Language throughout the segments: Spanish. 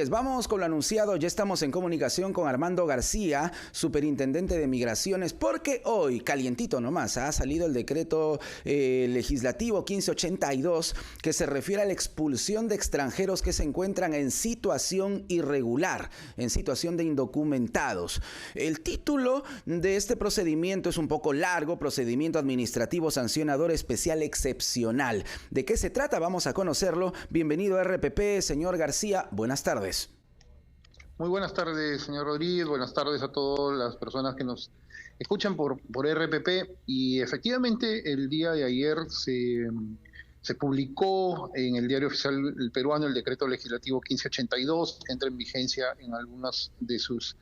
Vamos con lo anunciado, ya estamos en comunicación con Armando García, superintendente de Migraciones, porque hoy, calientito nomás, ha salido el decreto legislativo 1582 que se refiere a la expulsión de extranjeros que se encuentran en situación irregular, en situación de indocumentados. El título de este procedimiento es un poco largo, procedimiento administrativo sancionador especial excepcional. ¿De qué se trata? Vamos a conocerlo. Bienvenido a RPP, señor García, buenas tardes. Muy buenas tardes, señor Rodríguez. Buenas tardes a todas las personas que nos escuchan por RPP. Y efectivamente, el día de ayer se publicó en el Diario Oficial Peruano el decreto legislativo 1582, que entra en vigencia en algunas de sus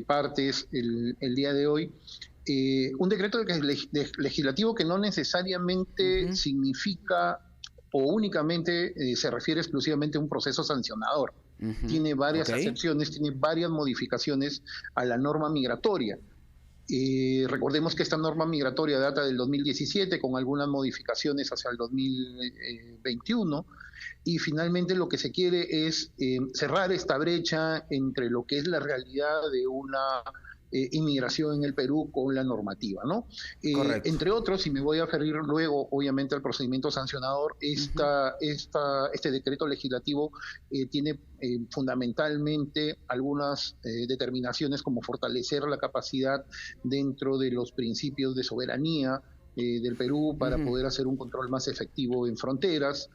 partes el día de hoy. Un decreto legislativo que no necesariamente significa o únicamente se refiere exclusivamente a un proceso sancionador. Tiene varias acepciones, tiene varias modificaciones a la norma migratoria. Recordemos que esta norma migratoria data del 2017 con algunas modificaciones hacia el 2021 y finalmente lo que se quiere es cerrar esta brecha entre lo que es la realidad de una inmigración en el Perú con la normativa, ¿no? Entre otros, y me voy a referir luego, obviamente, al procedimiento sancionador, este decreto legislativo tiene fundamentalmente algunas determinaciones como fortalecer la capacidad dentro de los principios de soberanía del Perú para poder hacer un control más efectivo en fronteras,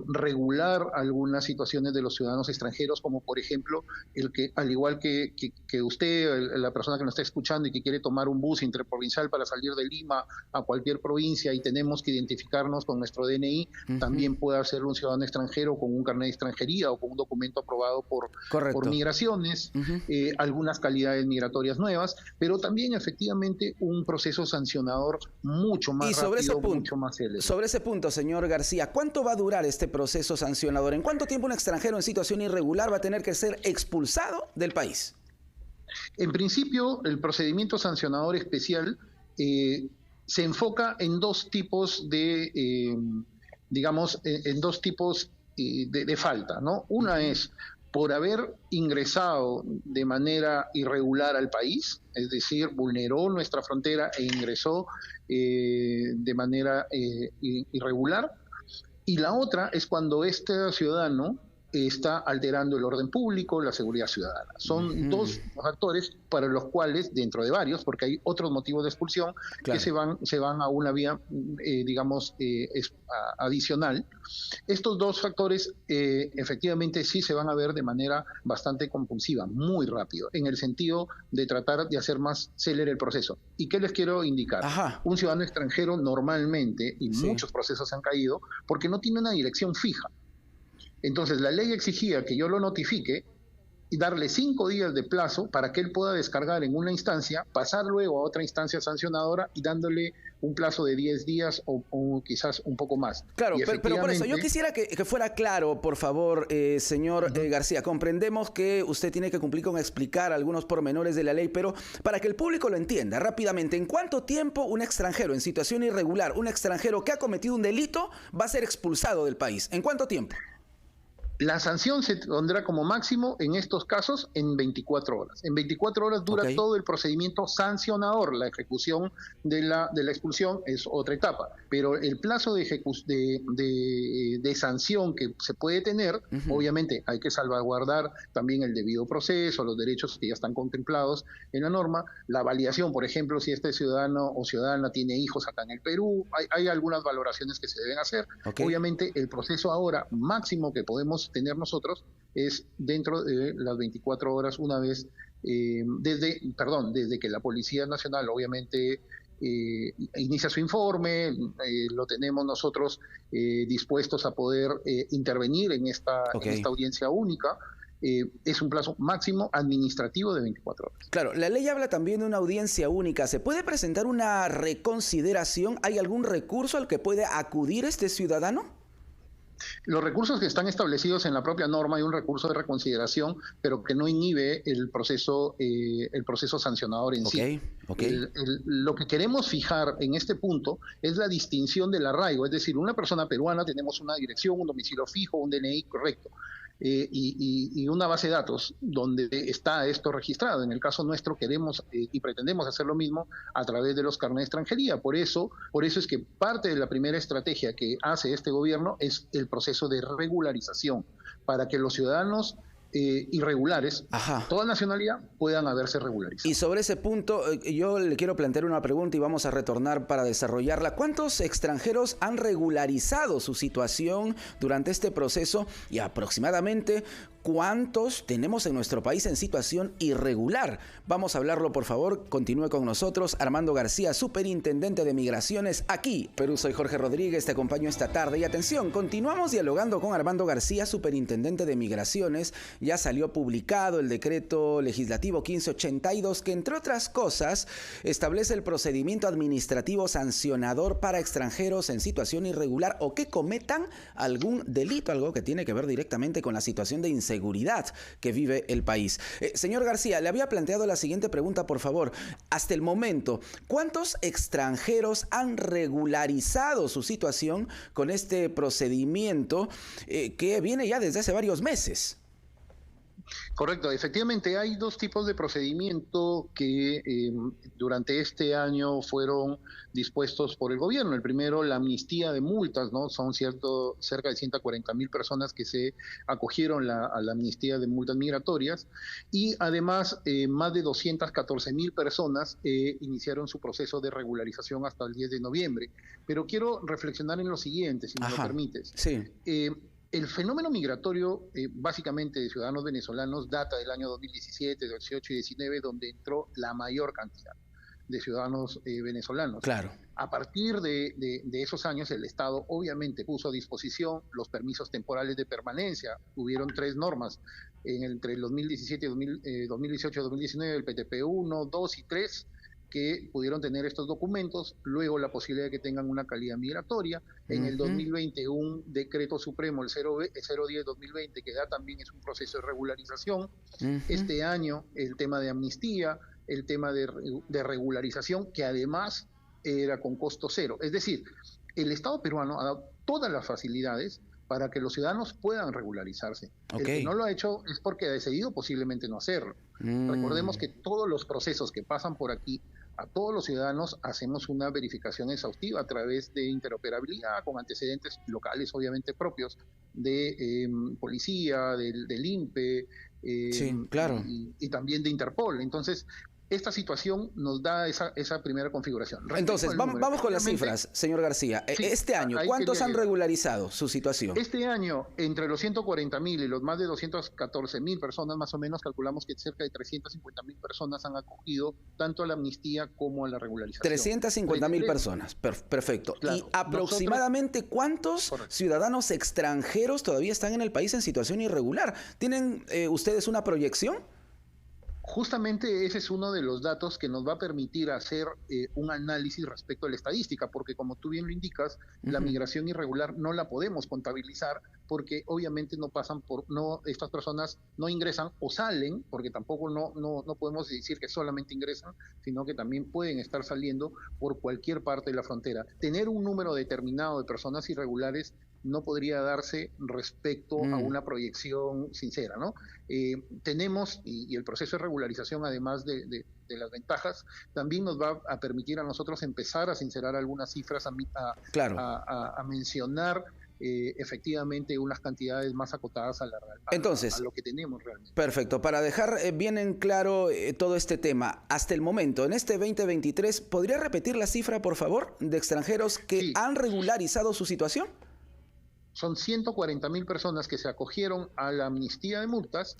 regular algunas situaciones de los ciudadanos extranjeros, como por ejemplo el que, al igual que usted, la persona que nos está escuchando y que quiere tomar un bus interprovincial para salir de Lima a cualquier provincia y tenemos que identificarnos con nuestro DNI, también puede hacerlo un ciudadano extranjero con un carnet de extranjería o con un documento aprobado por migraciones, algunas calidades migratorias nuevas, pero también efectivamente un proceso sancionador mucho más rápido, mucho más célebre. Sobre ese punto, señor García, ¿cuánto va a durar este proceso sancionador? ¿En cuánto tiempo un extranjero en situación irregular va a tener que ser expulsado del país? En principio, el procedimiento sancionador especial se enfoca en dos tipos de, de falta, ¿no? Una es por haber ingresado de manera irregular al país, es decir, vulneró nuestra frontera e ingresó de manera irregular. Y la otra es cuando este ciudadano está alterando el orden público, la seguridad ciudadana. Son dos factores para los cuales, dentro de varios, porque hay otros motivos de expulsión que se van a una vía, adicional. Estos dos factores efectivamente sí se van a ver de manera bastante compulsiva, muy rápido, en el sentido de tratar de hacer más célere el proceso. ¿Y qué les quiero indicar? Un ciudadano extranjero normalmente, y muchos procesos han caído, porque no tiene una dirección fija. Entonces, la ley exigía que yo lo notifique y darle 5 días de plazo para que él pueda descargar en una instancia, pasar luego a otra instancia sancionadora y dándole un plazo de 10 días o quizás un poco más. Claro, pero por eso yo quisiera que fuera claro, por favor, señor García. Comprendemos que usted tiene que cumplir con explicar algunos pormenores de la ley, pero para que el público lo entienda rápidamente, ¿en cuánto tiempo un extranjero en situación irregular, un extranjero que ha cometido un delito, va a ser expulsado del país? ¿En cuánto tiempo? La sanción se pondrá como máximo en estos casos en 24 horas. En 24 horas dura todo el procedimiento sancionador. La ejecución de la expulsión es otra etapa. Pero el plazo de sanción que se puede tener, obviamente hay que salvaguardar también el debido proceso, los derechos que ya están contemplados en la norma. La validación, por ejemplo, si este ciudadano o ciudadana tiene hijos acá en el Perú, hay algunas valoraciones que se deben hacer. Obviamente el proceso ahora máximo que podemos tener nosotros es dentro de las 24 horas una vez desde que la Policía Nacional obviamente inicia su informe, lo tenemos nosotros dispuestos a poder intervenir en esta audiencia única. Es un plazo máximo administrativo de 24 horas. Claro, la ley habla también de una audiencia única. ¿Se puede presentar una reconsideración? ¿Hay algún recurso al que puede acudir este ciudadano? Los recursos que están establecidos en la propia norma, hay un recurso de reconsideración, pero que no inhibe el proceso sancionador en sí. Lo que queremos fijar en este punto es la distinción del arraigo, es decir, una persona peruana tenemos una dirección, un domicilio fijo, un DNI correcto. y una base de datos donde está esto registrado. En el caso nuestro queremos y pretendemos hacer lo mismo a través de los carnets de extranjería. Por eso es que parte de la primera estrategia que hace este gobierno es el proceso de regularización, para que los ciudadanos irregulares, Ajá. toda nacionalidad, puedan haberse regularizado. Y sobre ese punto, yo le quiero plantear una pregunta y vamos a retornar para desarrollarla. ¿Cuántos extranjeros han regularizado su situación durante este proceso y aproximadamente cuántos tenemos en nuestro país en situación irregular? Vamos a hablarlo, por favor. Continúe con nosotros. Armando García, superintendente de Migraciones, aquí. Perú, soy Jorge Rodríguez, te acompaño esta tarde. Y atención, continuamos dialogando con Armando García, superintendente de Migraciones. Ya salió publicado el decreto legislativo 1582, que entre otras cosas establece el procedimiento administrativo sancionador para extranjeros en situación irregular o que cometan algún delito, algo que tiene que ver directamente con la situación de inseguridad que vive el país. Señor García, le había planteado la siguiente pregunta, por favor. Hasta el momento, ¿cuántos extranjeros han regularizado su situación con este procedimiento que viene ya desde hace varios meses? Correcto, efectivamente hay dos tipos de procedimiento que durante este año fueron dispuestos por el gobierno. El primero, la amnistía de multas, ¿no? Son cerca de 140.000 personas que se acogieron a la amnistía de multas migratorias y además más de 214.000 personas iniciaron su proceso de regularización hasta el 10 de noviembre. Pero quiero reflexionar en lo siguiente, si me lo permites. Sí. El fenómeno migratorio, básicamente de ciudadanos venezolanos, data del año 2017, 18 y 19, donde entró la mayor cantidad de ciudadanos venezolanos. Claro. A partir de esos años, el Estado obviamente puso a disposición los permisos temporales de permanencia. Hubieron 3 normas entre el 2017 y 2018 y 2019, el PTP 1, 2 y 3, que pudieron tener estos documentos, luego la posibilidad de que tengan una calidad migratoria. En el 2020 un decreto supremo, el 010-2020, que da también es un proceso de regularización. Este año el tema de amnistía, el tema de regularización, que además era con costo cero. Es decir, el Estado peruano ha dado todas las facilidades para que los ciudadanos puedan regularizarse. El que no lo ha hecho es porque ha decidido posiblemente no hacerlo. Recordemos que todos los procesos que pasan por aquí, a todos los ciudadanos hacemos una verificación exhaustiva a través de interoperabilidad con antecedentes locales, obviamente propios, de policía, del INPE, sí, claro. y también de Interpol. Entonces, esta situación nos da esa primera configuración. Entonces, vamos con las cifras, señor García. Sí, este año, ¿cuántos han regularizado su situación? Este año, entre los 140.000 y los más de 214.000 personas, más o menos, calculamos que cerca de 350.000 personas han acogido tanto a la amnistía como a la regularización. 350.000 personas, perfecto. Claro. ¿Y aproximadamente cuántos ciudadanos extranjeros todavía están en el país en situación irregular? ¿Tienen ustedes una proyección? Justamente ese es uno de los datos que nos va a permitir hacer un análisis respecto a la estadística, porque como tú bien lo indicas, la migración irregular no la podemos contabilizar porque obviamente estas personas no ingresan o salen, porque tampoco no podemos decir que solamente ingresan, sino que también pueden estar saliendo por cualquier parte de la frontera. Tener un número determinado de personas irregulares no podría darse respecto a una proyección sincera, ¿no? Tenemos, y el proceso de regularización, además de las ventajas, también nos va a permitir a nosotros empezar a sincerar algunas cifras, a mencionar efectivamente unas cantidades más acotadas a lo que tenemos realmente. Perfecto. Para dejar bien en claro todo este tema, hasta el momento, en este 2023, ¿podría repetir la cifra, por favor, de extranjeros que han regularizado su situación? Son 140.000 personas que se acogieron a la amnistía de multas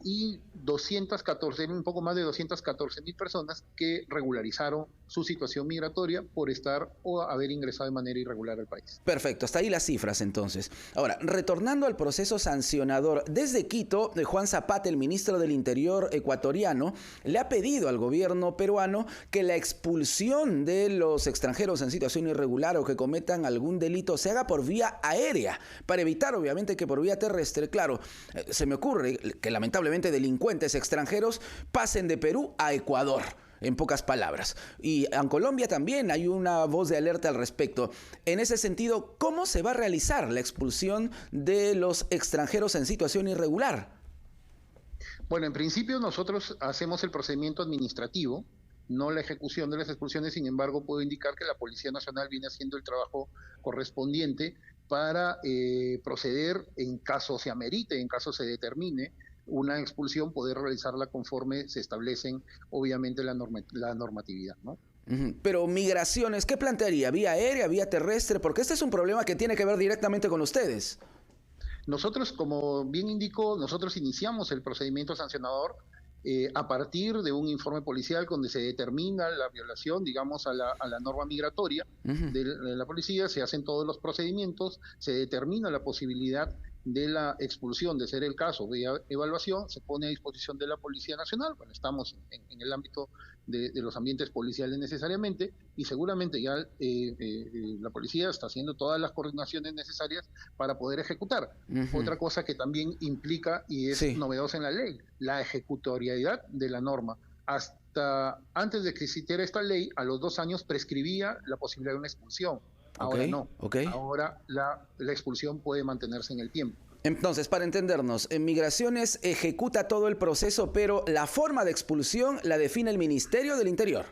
y 214, un poco más de 214.000 personas que regularizaron su situación migratoria por estar o haber ingresado de manera irregular al país. Perfecto, hasta ahí las cifras entonces. Ahora, retornando al proceso sancionador, desde Quito, Juan Zapata, el ministro del Interior ecuatoriano, le ha pedido al gobierno peruano que la expulsión de los extranjeros en situación irregular o que cometan algún delito se haga por vía aérea, para evitar obviamente que por vía terrestre, claro, se me ocurre que lamentablemente delincuentes extranjeros pasen de Perú a Ecuador. en pocas palabras. Y en Colombia también hay una voz de alerta al respecto. En ese sentido, ¿cómo se va a realizar la expulsión de los extranjeros en situación irregular? Bueno, en principio nosotros hacemos el procedimiento administrativo, no la ejecución de las expulsiones. Sin embargo, puedo indicar que la Policía Nacional viene haciendo el trabajo correspondiente para proceder en caso se amerite, en caso se determine una expulsión, poder realizarla conforme se establecen, obviamente, la normatividad, ¿no? Pero migraciones, ¿qué plantearía? ¿Vía aérea, vía terrestre? Porque este es un problema que tiene que ver directamente con ustedes. Nosotros, como bien indicó, nosotros iniciamos el procedimiento sancionador a partir de un informe policial donde se determina la violación, digamos, a la norma migratoria de la policía. Se hacen todos los procedimientos, se determina la posibilidad de la expulsión, de ser el caso de evaluación, se pone a disposición de la Policía Nacional. Bueno, estamos en el ámbito de los ambientes policiales necesariamente, y seguramente ya la policía está haciendo todas las coordinaciones necesarias para poder ejecutar. Otra cosa que también implica, y es novedosa en la ley, la ejecutoriedad de la norma. Hasta antes de que existiera esta ley, a los 2 años prescribía la posibilidad de una expulsión. Ahora no. Ahora la expulsión puede mantenerse en el tiempo. Entonces, para entendernos, en Migraciones ejecuta todo el proceso, pero la forma de expulsión la define el Ministerio del Interior.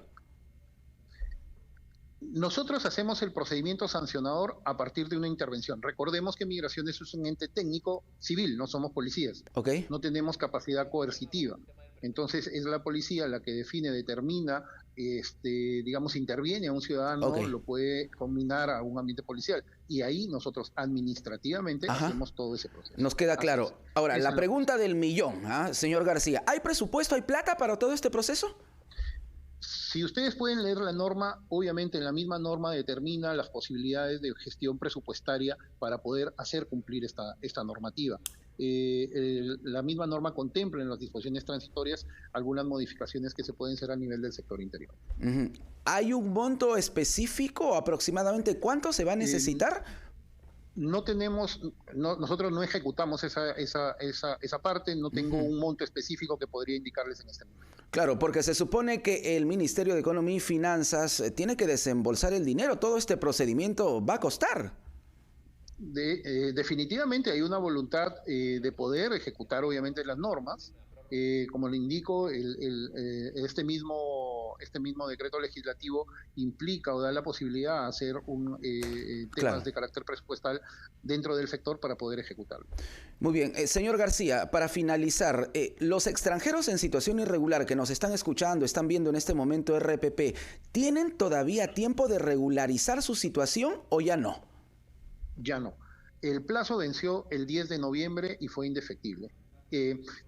Nosotros hacemos el procedimiento sancionador a partir de una intervención. Recordemos que Migraciones es un ente técnico civil, no somos policías. No tenemos capacidad coercitiva. Entonces es la policía la que define, determina, digamos, interviene a un ciudadano, lo puede combinar a un ambiente policial. Y ahí nosotros administrativamente hacemos todo ese proceso. Nos queda claro. Ahora, la pregunta del millón, señor García. ¿Hay presupuesto, hay plata para todo este proceso? Si ustedes pueden leer la norma, obviamente en la misma norma determina las posibilidades de gestión presupuestaria para poder hacer cumplir esta normativa. La misma norma contempla en las disposiciones transitorias algunas modificaciones que se pueden hacer a nivel del sector interior. ¿Hay un monto específico, aproximadamente cuánto se va a necesitar? No tenemos, nosotros no ejecutamos esa parte, no tengo un monto específico que podría indicarles en este momento. Claro, porque se supone que el Ministerio de Economía y Finanzas tiene que desembolsar el dinero. Todo este procedimiento va a costar. Definitivamente hay una voluntad de poder ejecutar, obviamente, las normas. Como le indico, este mismo decreto legislativo implica o da la posibilidad de hacer temas de carácter presupuestal dentro del sector para poder ejecutarlo. Muy bien. Señor García, para finalizar, los extranjeros en situación irregular que nos están escuchando, están viendo en este momento RPP, ¿tienen todavía tiempo de regularizar su situación o ya no? Ya no. El plazo venció el 10 de noviembre y fue indefectible.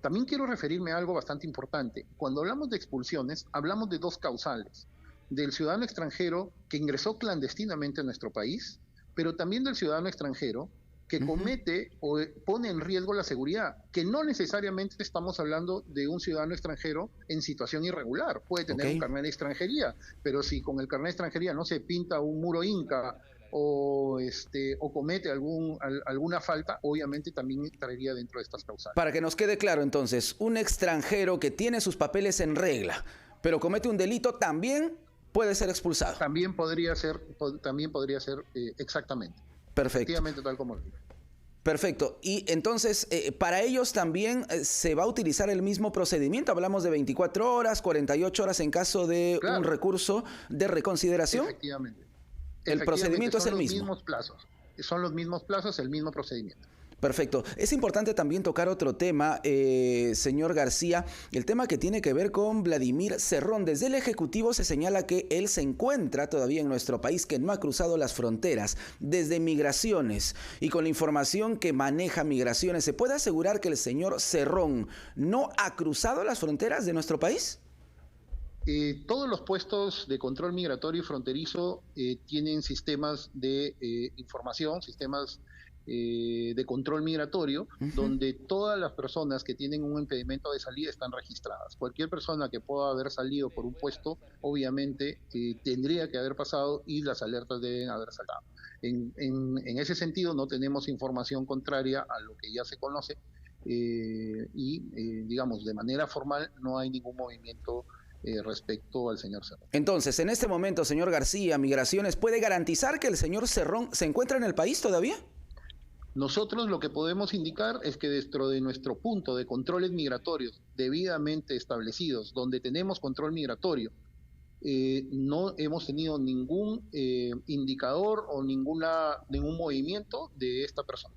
También quiero referirme a algo bastante importante. Cuando hablamos de expulsiones, hablamos de 2 causales: del ciudadano extranjero que ingresó clandestinamente a nuestro país, pero también del ciudadano extranjero que comete o pone en riesgo la seguridad, que no necesariamente estamos hablando de un ciudadano extranjero en situación irregular. Puede tener un carnet de extranjería, pero si con el carnet de extranjería no se pinta un muro inca o comete alguna falta, obviamente también entraría dentro de estas causales. Para que nos quede claro entonces, un extranjero que tiene sus papeles en regla, pero comete un delito, también puede ser expulsado. También podría ser exactamente. Perfecto. Efectivamente, tal como lo digo. Perfecto. Y entonces, para ellos también se va a utilizar el mismo procedimiento. Hablamos de 24 horas, 48 horas en caso de un recurso de reconsideración. Efectivamente. El procedimiento es el mismo. Son los mismos plazos, el mismo procedimiento. Perfecto. Es importante también tocar otro tema, señor García, el tema que tiene que ver con Vladimir Cerrón. Desde el Ejecutivo se señala que él se encuentra todavía en nuestro país, que no ha cruzado las fronteras. Desde Migraciones y con la información que maneja Migraciones, ¿se puede asegurar que el señor Cerrón no ha cruzado las fronteras de nuestro país? Todos los puestos de control migratorio y fronterizo tienen sistemas de información, sistemas de control migratorio, donde todas las personas que tienen un impedimento de salida están registradas. Cualquier persona que pueda haber salido por un puesto, obviamente, tendría que haber pasado y las alertas deben haber saltado. En ese sentido, no tenemos información contraria a lo que ya se conoce digamos, de manera formal no hay ningún movimiento respecto al señor Cerrón. Entonces, en este momento, señor García, Migraciones puede garantizar que el señor Cerrón se encuentra en el país todavía. Nosotros lo que podemos indicar es que dentro de nuestro punto de controles migratorios debidamente establecidos, donde tenemos control migratorio, no hemos tenido ningún indicador o ningún movimiento de esta persona.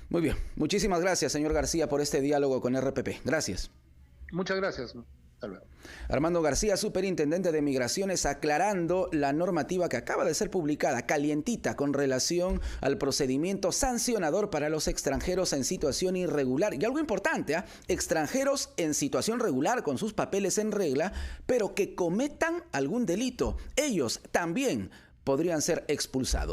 Muy bien. Muchísimas gracias, señor García, por este diálogo con RPP. Gracias. Muchas gracias. Hasta luego. Armando García, superintendente de Migraciones, aclarando la normativa que acaba de ser publicada, calientita, con relación al procedimiento sancionador para los extranjeros en situación irregular. Y algo importante, extranjeros en situación regular, con sus papeles en regla, pero que cometan algún delito. Ellos también podrían ser expulsados.